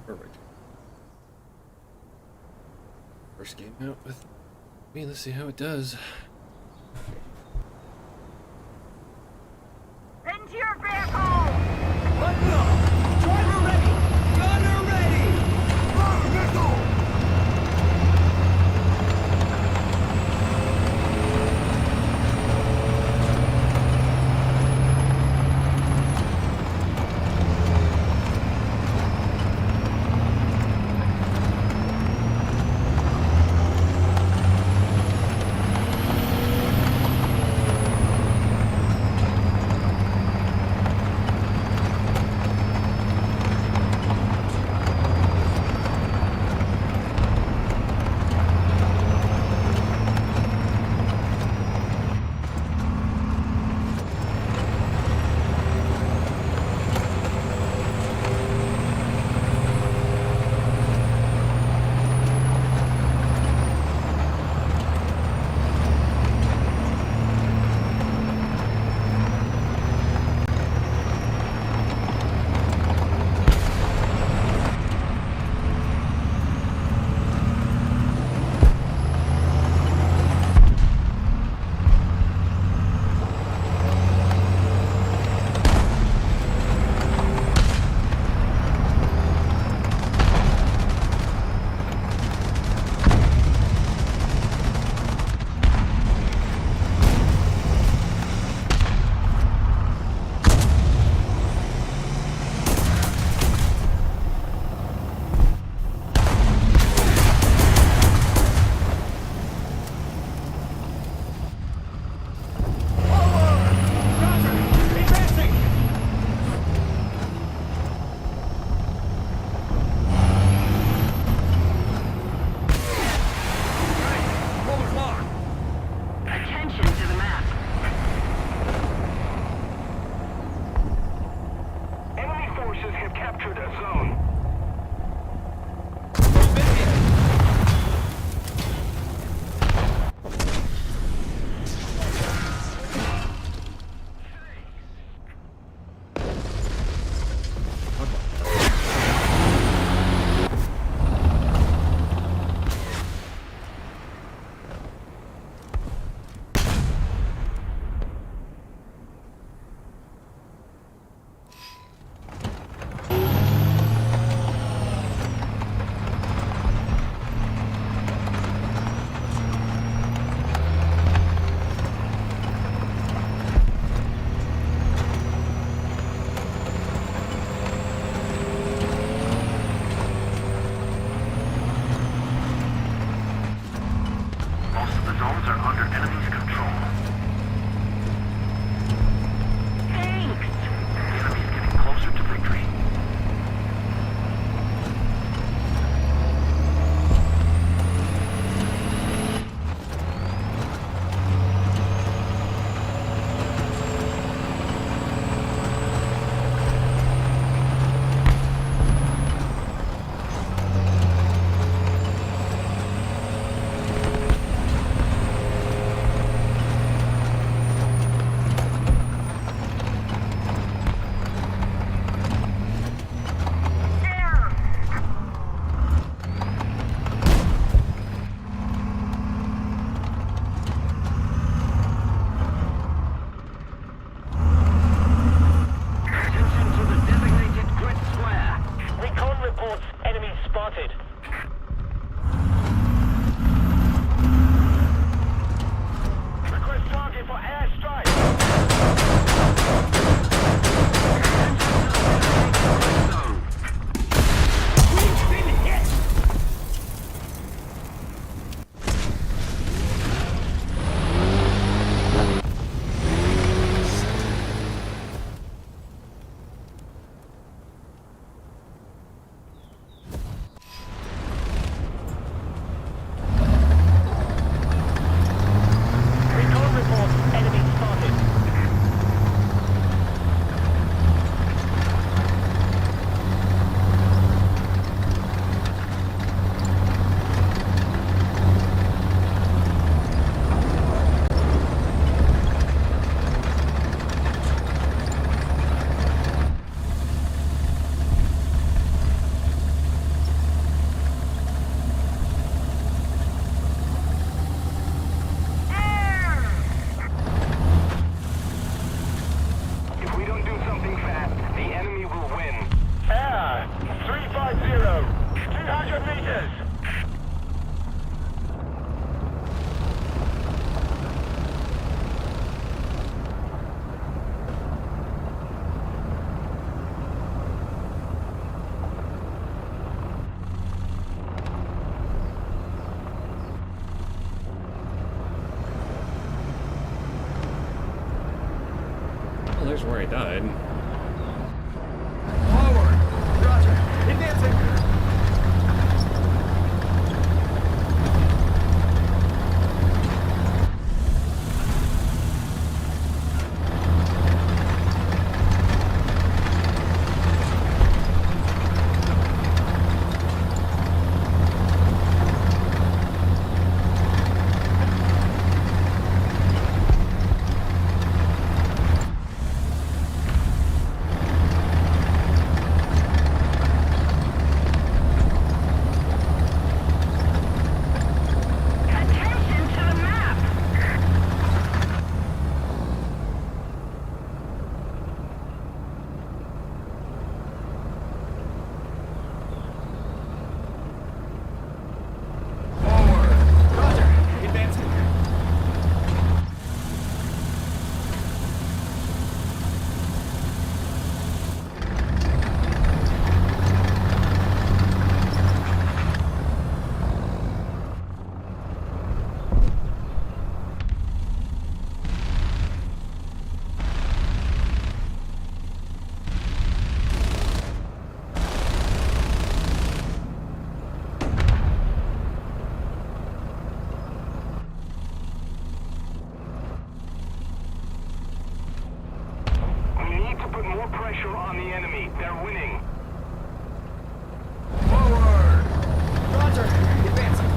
Perfect. First game out with me. Let's see how it does. Into your vehicle! Button up! Driver ready! Gunner ready! Fire missile! Attention to the map. Enemy forces have captured a zone. 200 meters. Well, there's where I died. Forward. Roger. Advancing. Attention to the map! Forward. Roger. Advancing. We need to put more pressure on the enemy. They're winning. Forward. Roger. Advancing.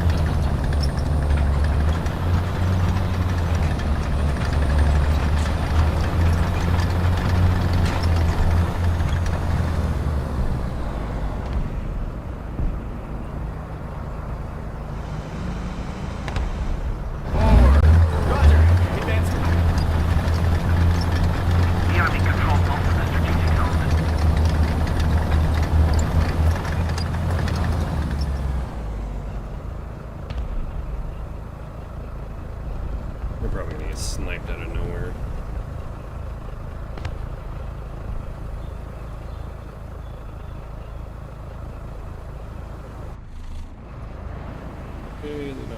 Forward. Roger. Advancing. The enemy controls most of the strategic zone. We're probably gonna get sniped out of nowhere. Hey, no.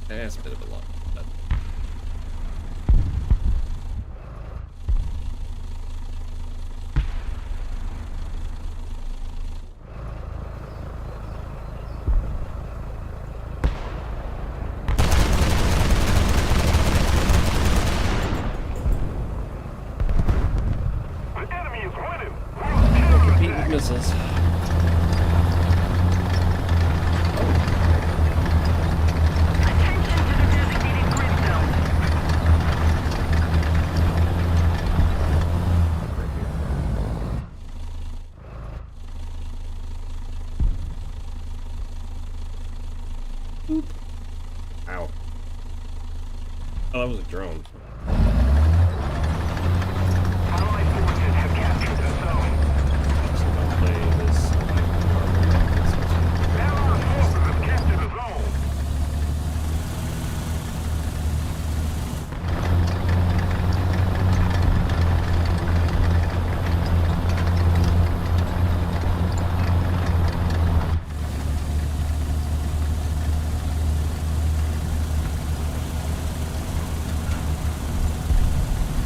That's a bit of a lot. But The enemy is winning. compete with missiles. Attention to the designated grid zone. Ow. Oh, that was a drone. Allied forces have captured the zone. So don't play this. Allied forces have captured the zone.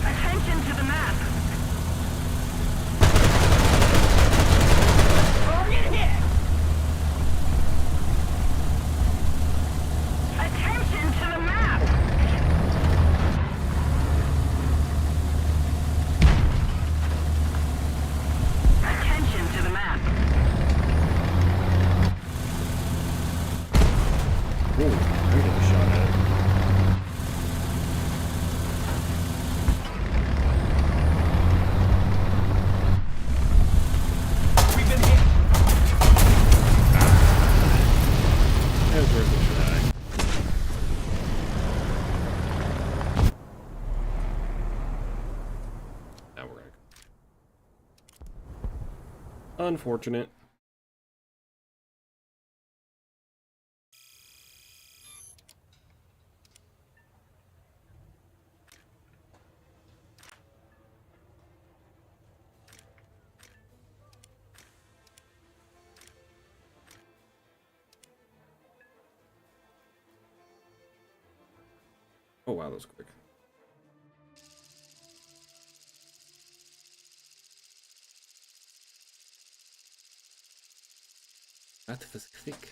Attention to the map. Unfortunate. Oh wow, that was quick. At Pacific.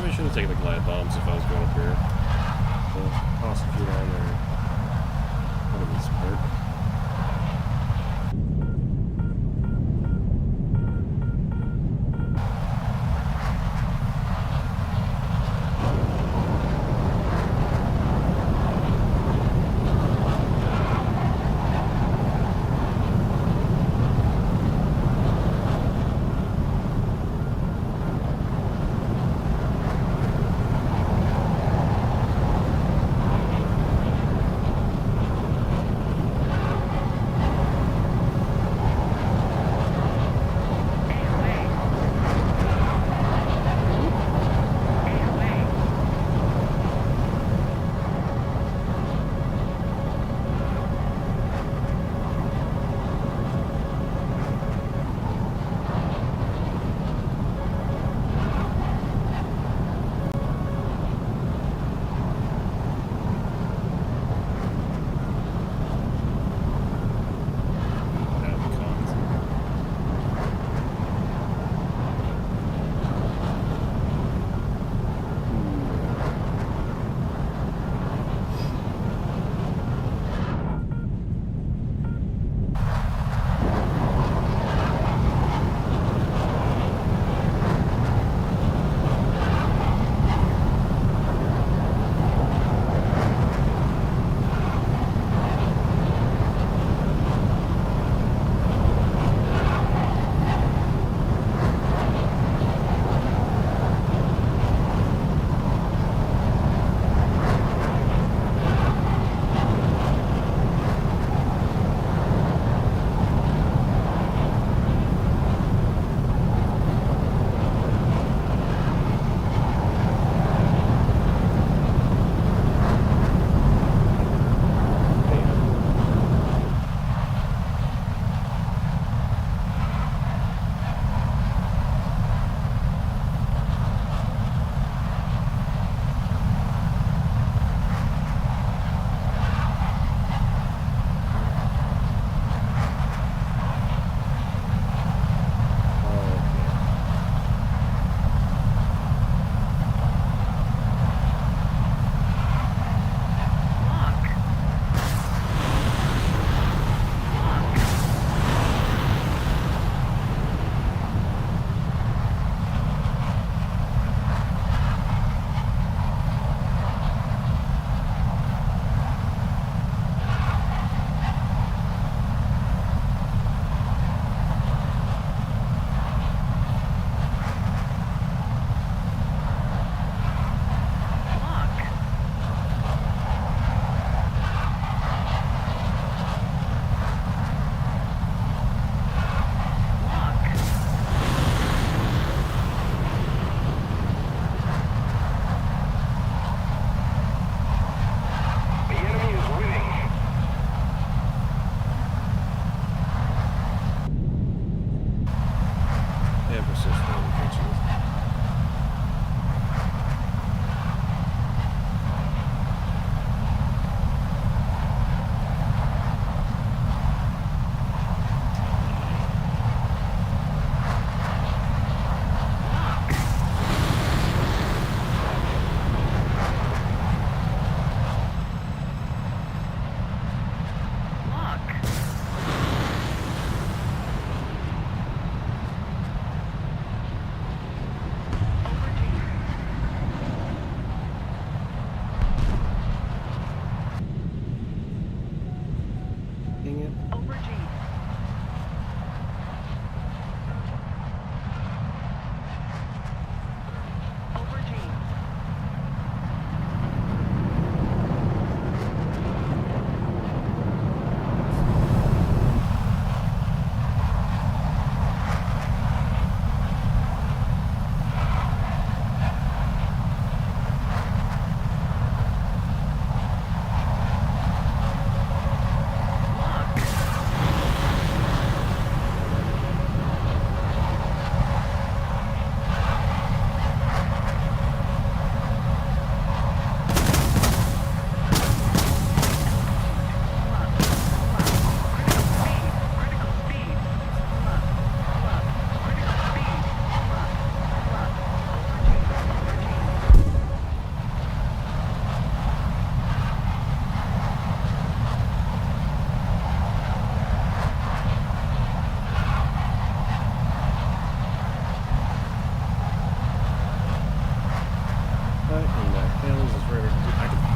I should have taken the glide bombs if I was going up here. So, toss a few down there. That would be smart.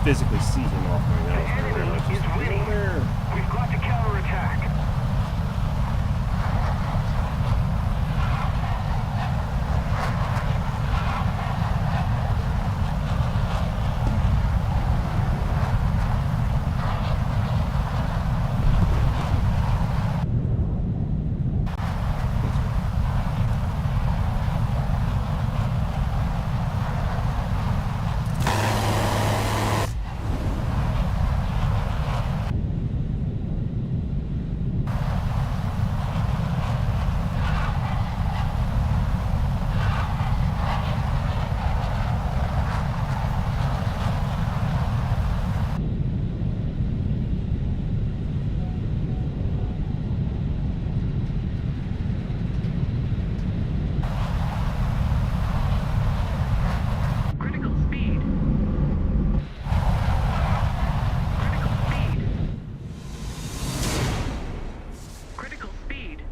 physically see him off my nose. I realized he's over there. We've got to counterattack. Critical speed. Critical speed. Critical speed.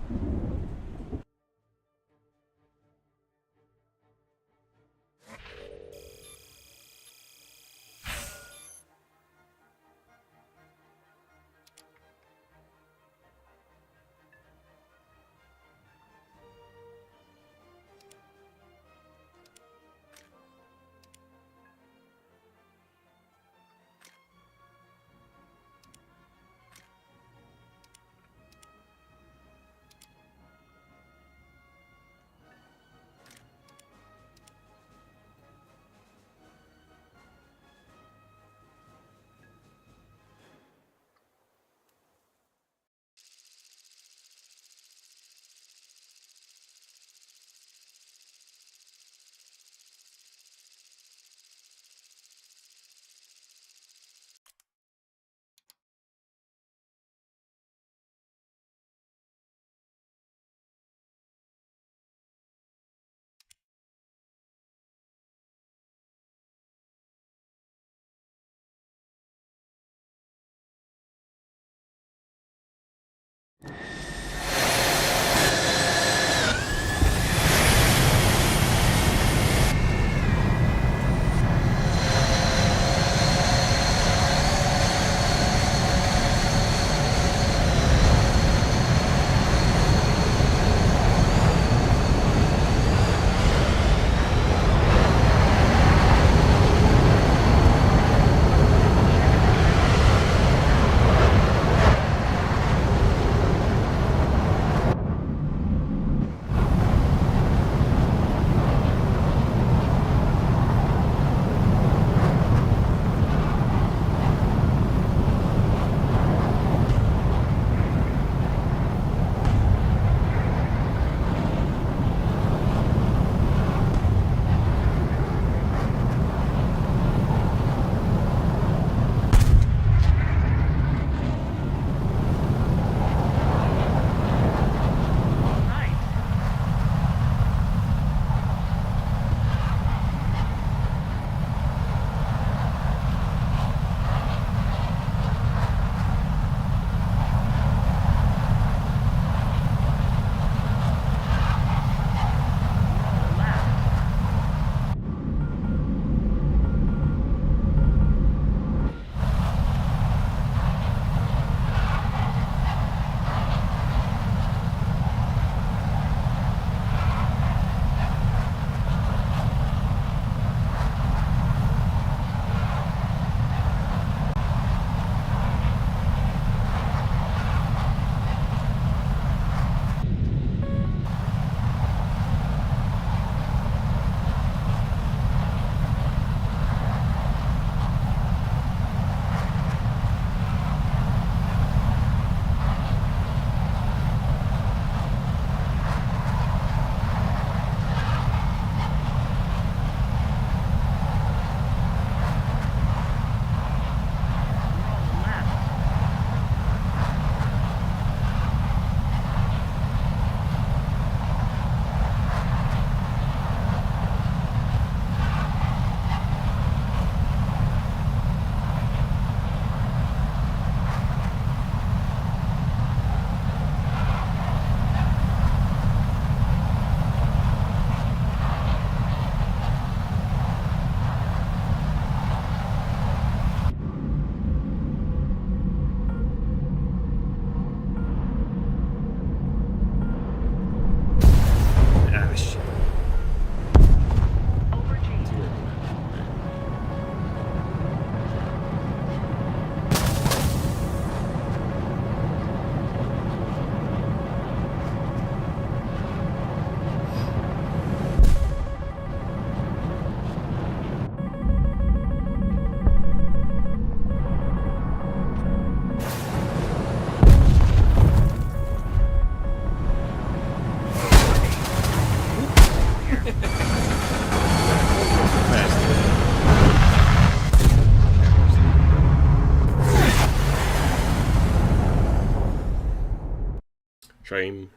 Shame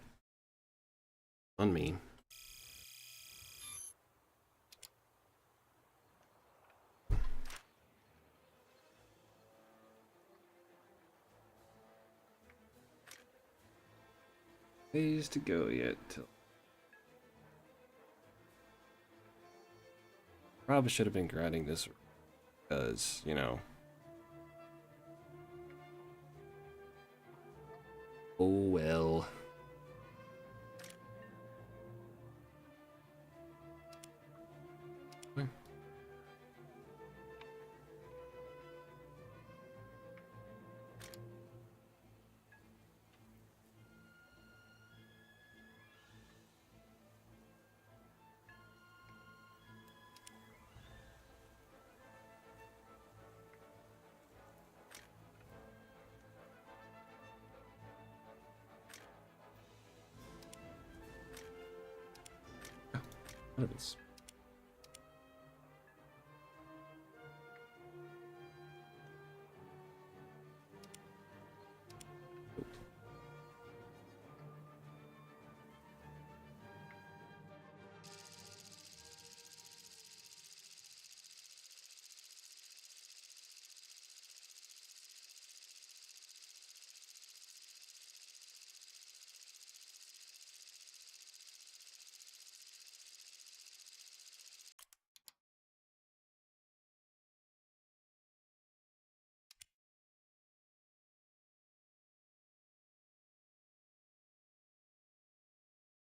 on me. Ways to go yet till probably should have been grinding this because, you know. Oh well. What is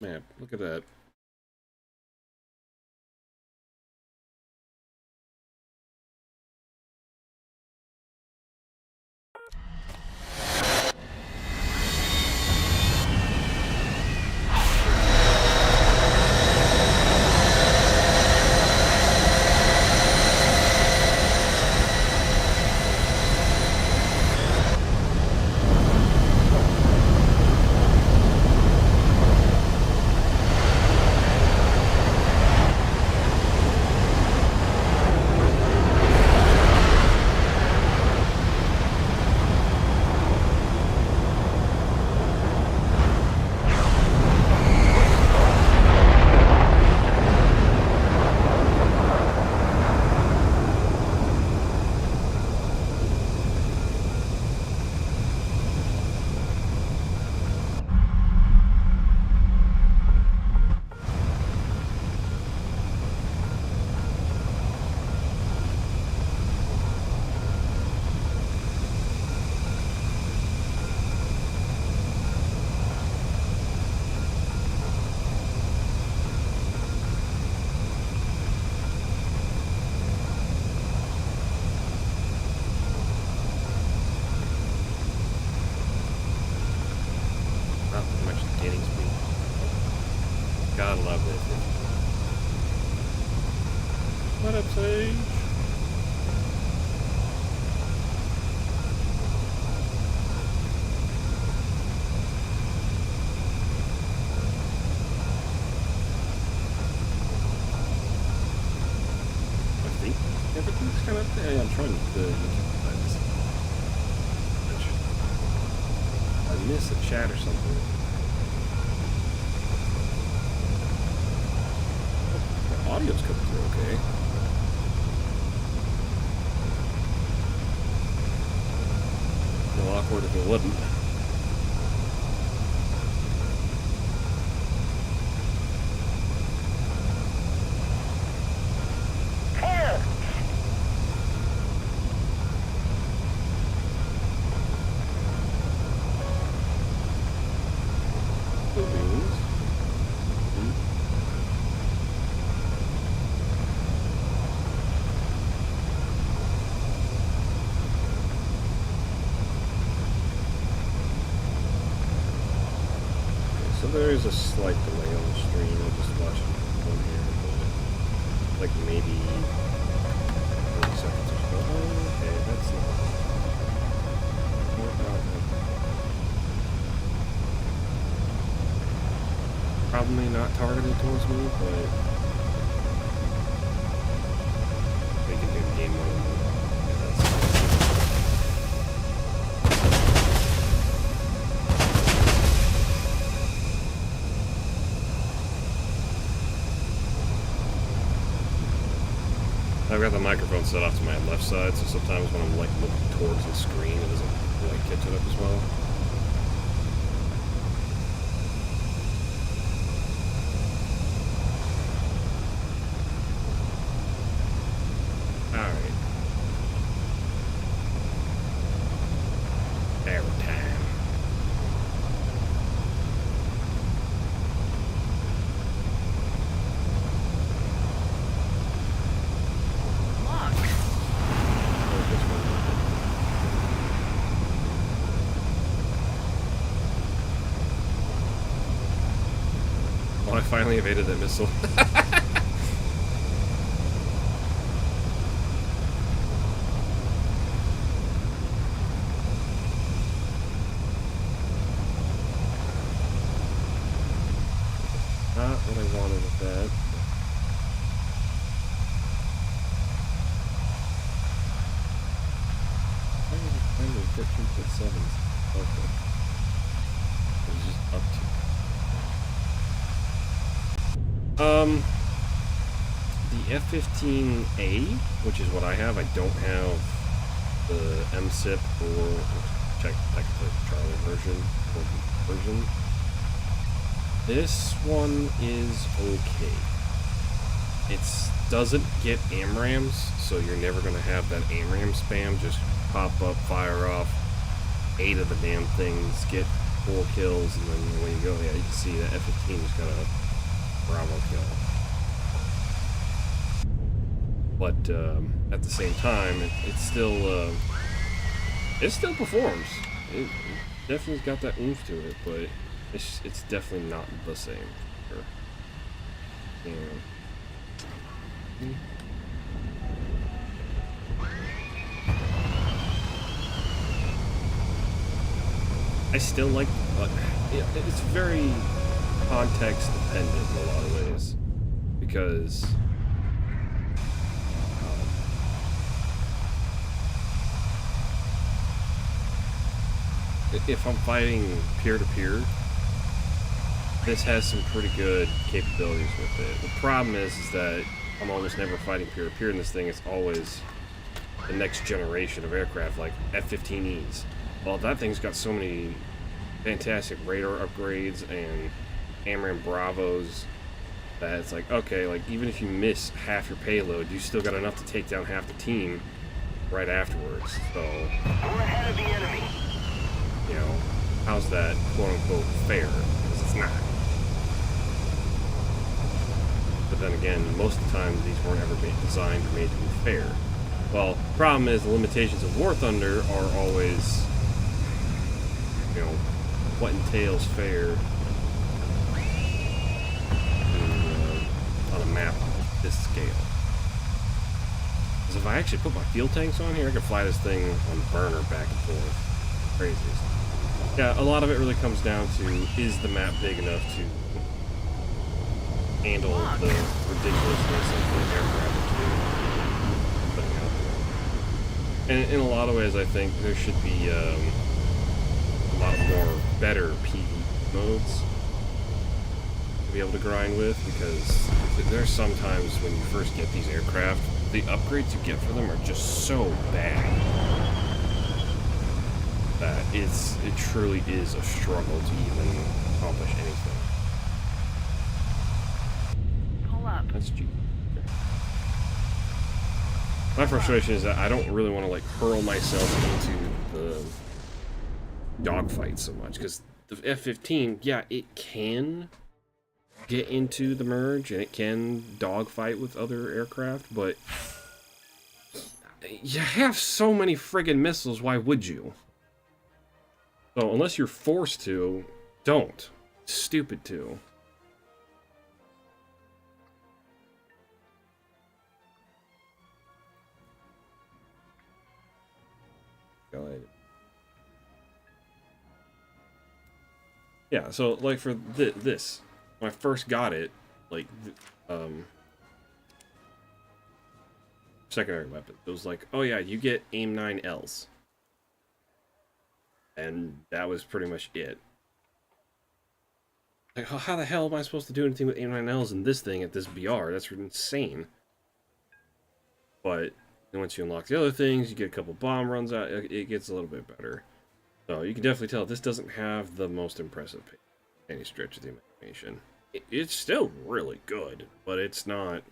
map? Look at that. I'm actually gaining speed. Gotta love this. What up, Sage? I think everything's kind of there. Yeah, I'm trying to I miss a chat or something. The audio's coming through okay. A little awkward if it wouldn't. So there is a slight delay on the stream. I'll just watch it from here, but like maybe 30 seconds or so. Oh, okay, that's probably not targeted towards me, but they can do the game mode. I've got the microphone set off to my left side, so sometimes when I'm like looking towards the screen, it doesn't like catch it up as well. Alright. Airtime. Locked. Oh, this one. Oh, I finally evaded that missile. Not what I wanted with that. 15.7. Okay. It was just up to. The F-15A, which is what I have. I don't have the MSIP or technically the Charlie version or the version. This one is okay. It doesn't get AMRAMs, so you're never going to have that AMRAM spam just pop up, fire off 8 of the damn things, get 4 kills, and then away you go. Yeah, you can see that F-15's got a Bravo kill. But at the same time, it still performs. It definitely's got that oomph to it, but it's definitely not the same. Sure. Yeah. I still like, it's very context dependent in a lot of ways, because if I'm fighting peer-to-peer, this has some pretty good capabilities with it. The problem is that I'm almost never fighting peer-to-peer in this thing. It's always the next generation of aircraft, like F-15Es. Well, that thing's got so many fantastic radar upgrades and AMRAAM Bravos that it's like, okay, like even if you miss half your payload, you still got enough to take down half the team right afterwards. So, We're ahead of the enemy. you know, how's that quote-unquote fair? Because it's not. But then again, most of the time, these weren't ever designed or made to be fair. Well, the problem is the limitations of War Thunder are always, you know, what entails fair on a map of this scale. Because if I actually put my fuel tanks on here, I could fly this thing on the burner back and forth. Crazy. Yeah, a lot of it really comes down to, is the map big enough to handle the ridiculousness of the aircraft that you're putting out there. And in a lot of ways, I think there should be a lot more better PvE modes to be able to grind with, because there's sometimes when you first get these aircraft, the upgrades you get for them are just so bad that it truly is a struggle to even accomplish anything. Pull up. That's cheap. Okay. My frustration is that I don't really want to like hurl myself into the dogfight so much, because the F-15, yeah, it can get into the merge and it can dogfight with other aircraft, but you have so many friggin' missiles, why would you? So unless you're forced to, don't. It's stupid to. Go ahead. Yeah, so like for this, when I first got it, like secondary weapon, it was like, oh yeah, you get AIM 9Ls. And that was pretty much it. Like, how the hell am I supposed to do anything with AIM 9Ls in this thing at this BR? That's insane. But once you unlock the other things, you get a couple bomb runs out, it gets a little bit better. So you can definitely tell this doesn't have the most impressive pace, any stretch of the imagination. It's still really good, but it's not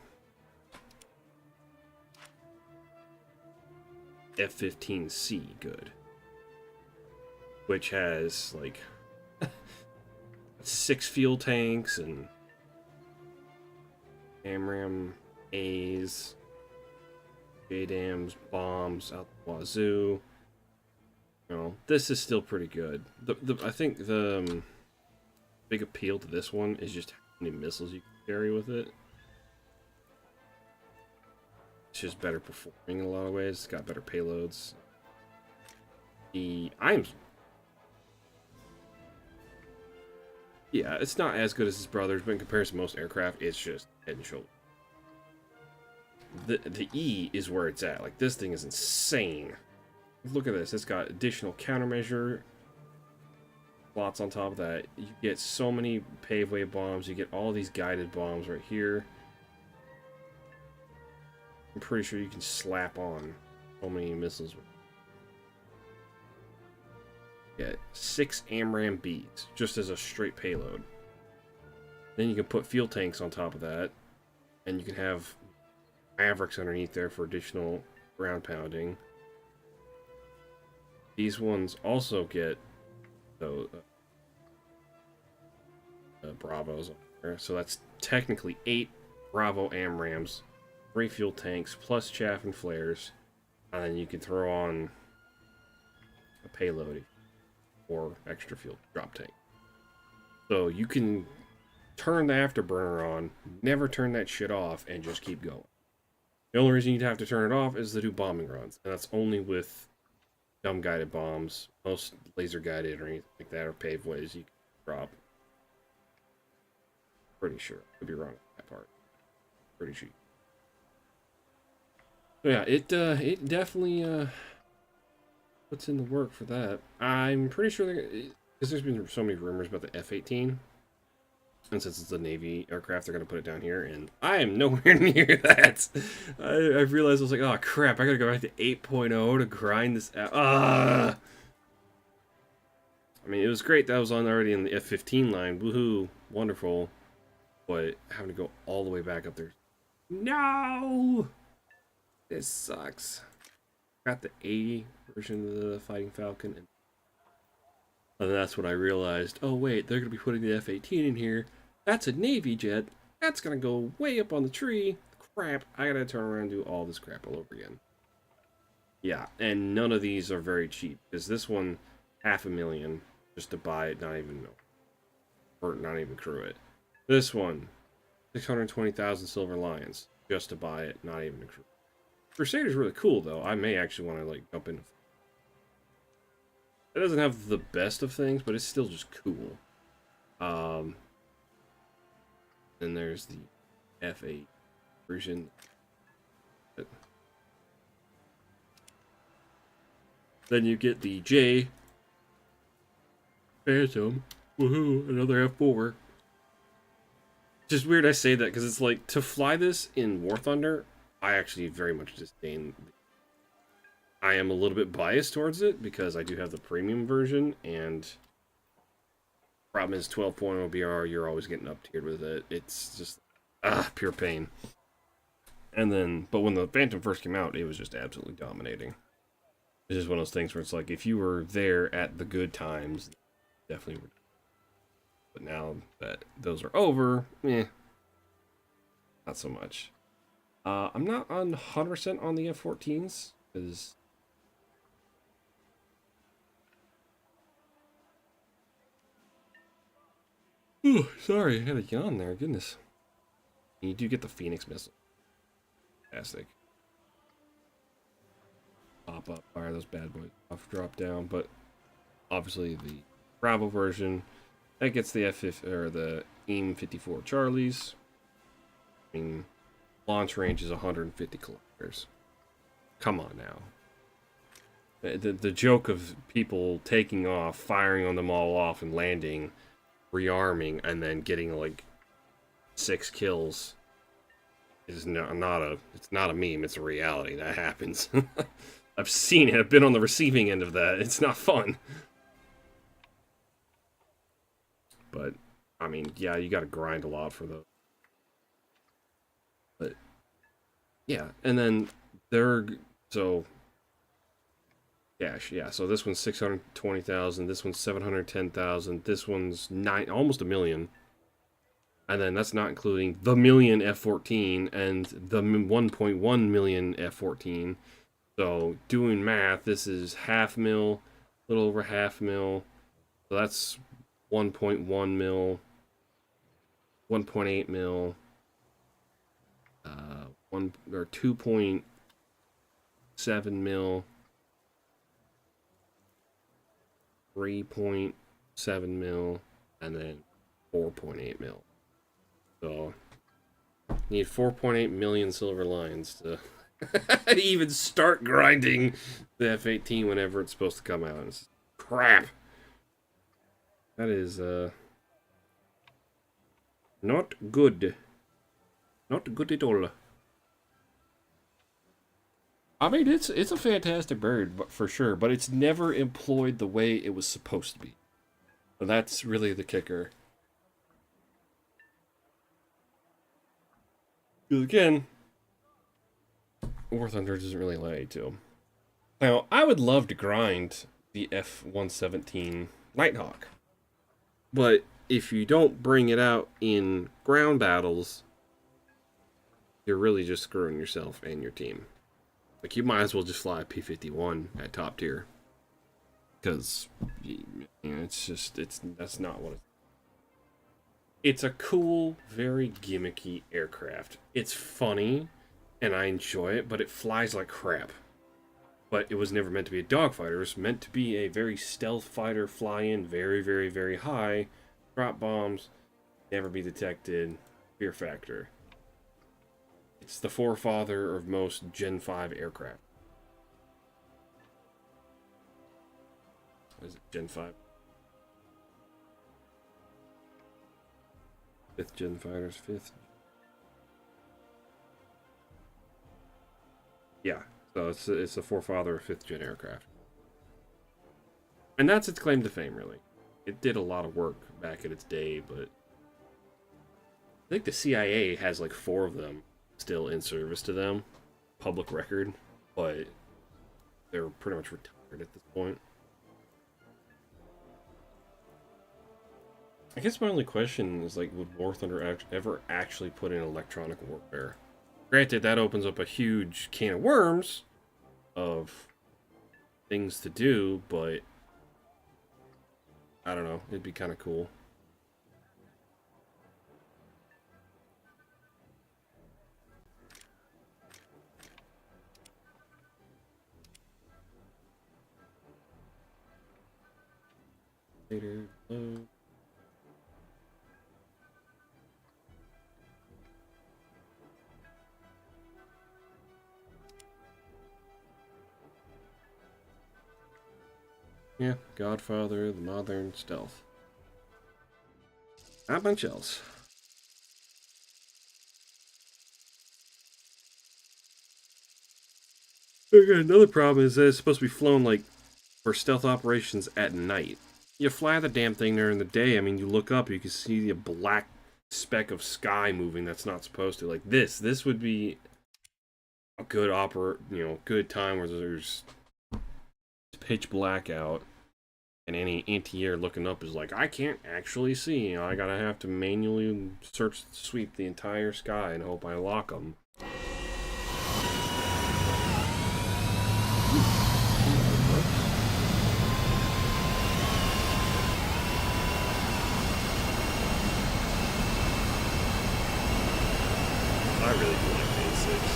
F-15C good, which has like 6 fuel tanks and AMRAAM A's, JDAMs, bombs out the wazoo. You know, this is still pretty good. I think the big appeal to this one is just how many missiles you can carry with it. It's just better performing in a lot of ways. It's got better payloads. Yeah, it's not as good as his brothers, but in comparison to most aircraft, it's just head and shoulders. The E is where it's at. Like, this thing is insane. Look at this. It's got additional countermeasure slots on top of that. You get so many paveway bombs. You get all these guided bombs right here. I'm pretty sure you can slap on so many missiles. Get 6 AMRAAM Bs just as a straight payload. Then you can put fuel tanks on top of that, and you can have Mavericks underneath there for additional ground pounding. These ones also get Bravos on there, so that's technically 8 Bravo AMRAAMs, 3 fuel tanks plus chaff and flares, and then you can throw on a payload or extra fuel drop tank. So you can turn the afterburner on, never turn that shit off, and just keep going. The only reason you'd have to turn it off is to do bombing runs, and that's only with dumb guided bombs. Most laser guided or anything like that, or paved ways you can drop. Pretty sure. Could be wrong with that part. Pretty sure. So yeah, it definitely puts in the work for that. I'm pretty sure because there's been so many rumors about the F-18. And since it's a Navy aircraft, they're going to put it down here, and I am nowhere near that. I realized I was like, oh crap, I got to go back to 8.0 to grind this out. I mean, it was great that I was on already in the F-15 line. Woohoo, wonderful. But having to go all the way back up there. No! This sucks. Got the 80 version of the Fighting Falcon, and that's when I realized, oh wait, they're going to be putting the F-18 in here. That's a Navy jet. That's going to go way up on the tree. Crap, I got to turn around and do all this crap all over again. Yeah, and none of these are very cheap, because this one, $500,000 just to buy it, not even crew it. This one, 620,000 Silver Lions just to buy it, not even a crew. Crusader's really cool though. I may actually want to like jump into. It doesn't have the best of things, but it's still just cool. Then there's the F8 version. Then you get the J Phantom. Woohoo! Another F4. Just weird I say that because it's like to fly this in Warthunder, I actually very much disdain. I am a little bit biased towards it because I do have the premium version, and problem is 12.0 BR, you're always getting up tiered with it. It's just pure pain. And then, but when the Phantom first came out, it was just absolutely dominating. It's just one of those things where it's like if you were there at the good times, definitely were. But now that those are over, not so much. I'm not on 100% on the F-14s because sorry, I had a yawn there. Goodness. You do get the Phoenix missile. Fantastic. Pop up, fire those bad boys off, drop down. But obviously the Bravo version that gets the F-50 or the AIM-54 Charlies. I mean, launch range is 150 kilometers. Come on now. The joke of people taking off, firing on them all off, and landing, rearming, and then getting like 6 kills It's not a meme. It's a reality that happens. I've seen it. I've been on the receiving end of that. It's not fun. But I mean, yeah, you got to grind a lot for those. But yeah, and then so cash, yeah. So this one's 620,000. This one's 710,000. This one's almost $1 million. And then that's not including the million F-14 and the 1.1 million F-14. So doing math, this is $500,000, a little over $500,000. So that's 1.1 mil, 1.8 mil, 2.7 mil, 3.7 mil, and then 4.8 mil. So, need 4.8 million silver lions to even start grinding the F-18 whenever it's supposed to come out. It's crap. That is, not good. Not good at all. I mean, it's a fantastic bird, but for sure, but it's never employed the way it was supposed to be. And that's really the kicker. Because again, Warthunder doesn't really allow you to. Now, I would love to grind the F-117 Nighthawk. But if you don't bring it out in ground battles, you're really just screwing yourself and your team. Like, you might as well just fly a P-51 at top tier. Because, you know, that's not what it's... It's a cool, very gimmicky aircraft. It's funny, and I enjoy it, but it flies like crap. But it was never meant to be a dogfighter. It was meant to be a very stealth fighter, fly in very, very, very high, drop bombs, never be detected, fear factor. It's the forefather of most Gen 5 aircraft. What is it, Gen 5? 5th Gen fighters, 5th. Yeah, so it's the forefather of 5th Gen aircraft. And that's its claim to fame, really. It did a lot of work back in its day, but I think the CIA has like 4 of them still in service to them. Public record, but they're pretty much retired at this point. I guess my only question is, like, would Warthunder ever actually put in electronic warfare? Granted, that opens up a huge can of worms of things to do, but I don't know. It'd be kind of cool. Later. Yeah, Godfather, the modern stealth. Not much else. Okay, another problem is that it's supposed to be flown like for stealth operations at night. You fly the damn thing during the day. I mean, you look up, you can see the black speck of sky moving that's not supposed to. Like this would be a good good time where there's pitch black out, and any anti-air looking up is like, I can't actually see. I gotta have to manually sweep the entire sky and hope I lock them. I really do like basics.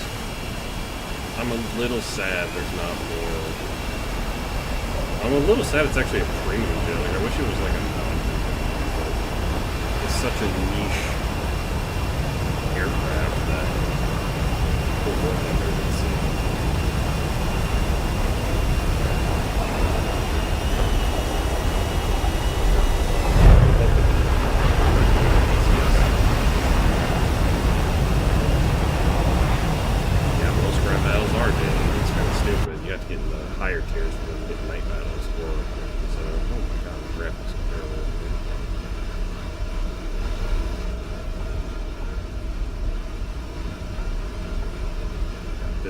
I'm a little sad there's not more. I'm a little sad it's actually a premium jet. Like, I wish it was like a non-premium. It's such a niche aircraft that will work under the sea.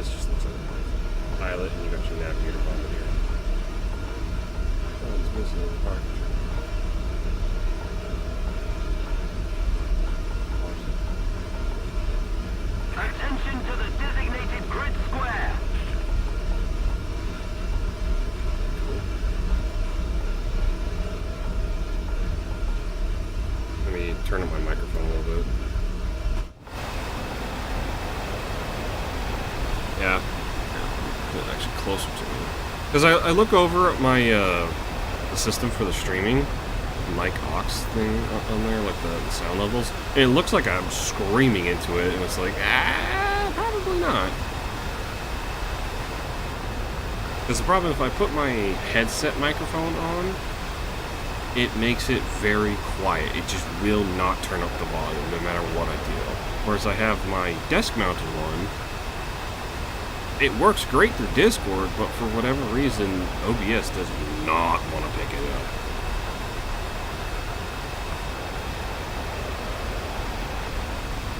this just looks like a pilot, and you got your navigator button here. Oh, it's missing the park. Attention to the designated grid square. Let me turn up my microphone a little bit. Yeah, it's actually closer to me. Because I look over at my the system for the streaming, mic aux thing on there, like the sound levels, and it looks like I'm screaming into it, and it's like, probably not. Because the problem is if I put my headset microphone on, it makes it very quiet. It just will not turn up the volume no matter what I do. Whereas I have my desk-mounted one, it works great through Discord, but for whatever reason, OBS does not want to pick it up.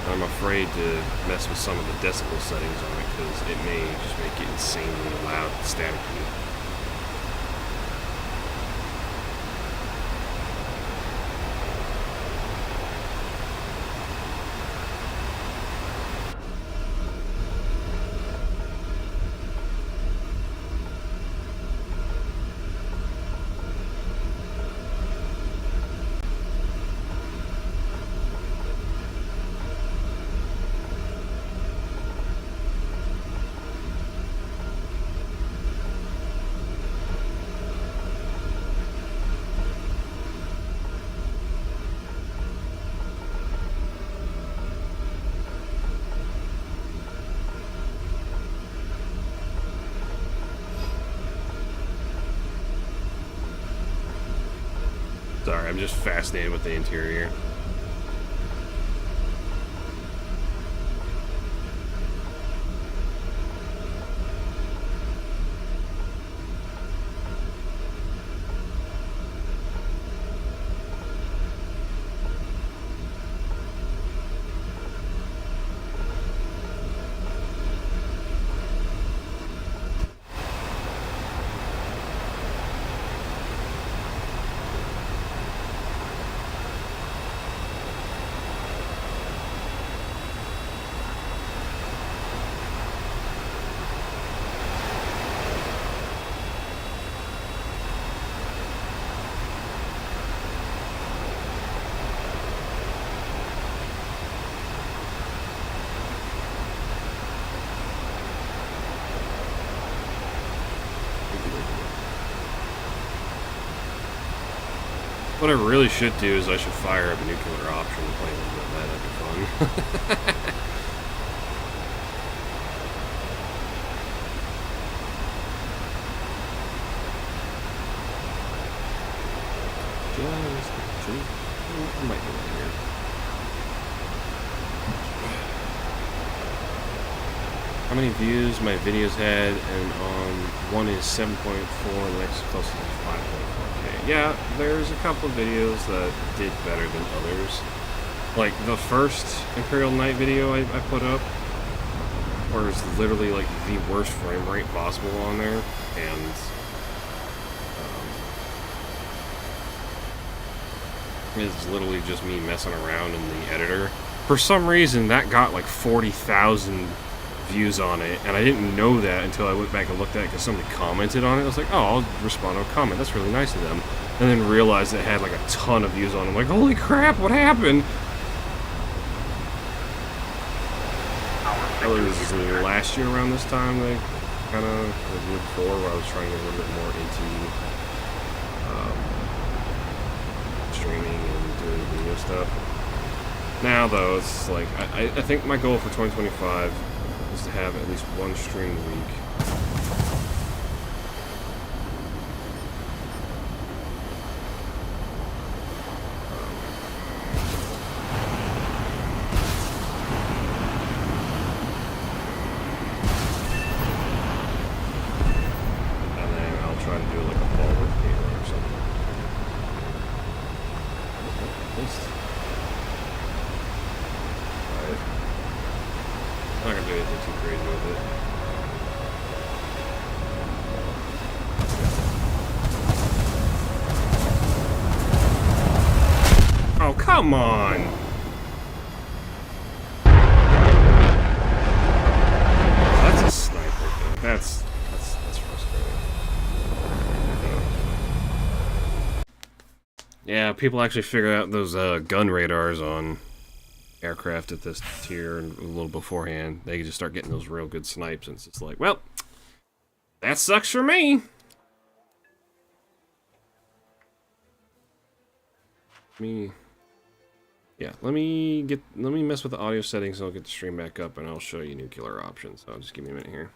I'm afraid to mess with some of the decibel settings on it because it may just make it insanely loud and staticky. Sorry, I'm just fascinated with the interior. What I really should do is I should fire up a nuclear option and play a little bit of that. That'd be fun. I might do it here. How many views my videos had, and one is 7.4, the next closest is 5.4K. Yeah, there's a couple of videos that did better than others. Like the first Imperial Knight video I put up, where it's literally like the worst frame rate possible on there, and it's literally just me messing around in the editor. For some reason, that got like 40,000 views on it, and I didn't know that until I went back and looked at it because somebody commented on it. I was like, oh, I'll respond to a comment. That's really nice of them. And then realized it had like a ton of views on it. I'm like, holy crap, what happened? That was last year around this time, like, kind of, the year before, where I was trying to get a little bit more into streaming and doing video stuff. Now, though, it's like, I think my goal for 2025 is to have at least one stream a week. And then I'll try to do like a fall with Halo or something. At least. Alright. Not gonna do anything too crazy with it. Come on! That's a sniper thing. That's frustrating. Yeah, people actually figure out those gun radars on aircraft at this tier and a little beforehand. They can just start getting those real good snipes, and it's just like, well, that sucks for me. Let me mess with the audio settings, and I'll get the stream back up, and I'll show you nuclear options. So just give me a minute here.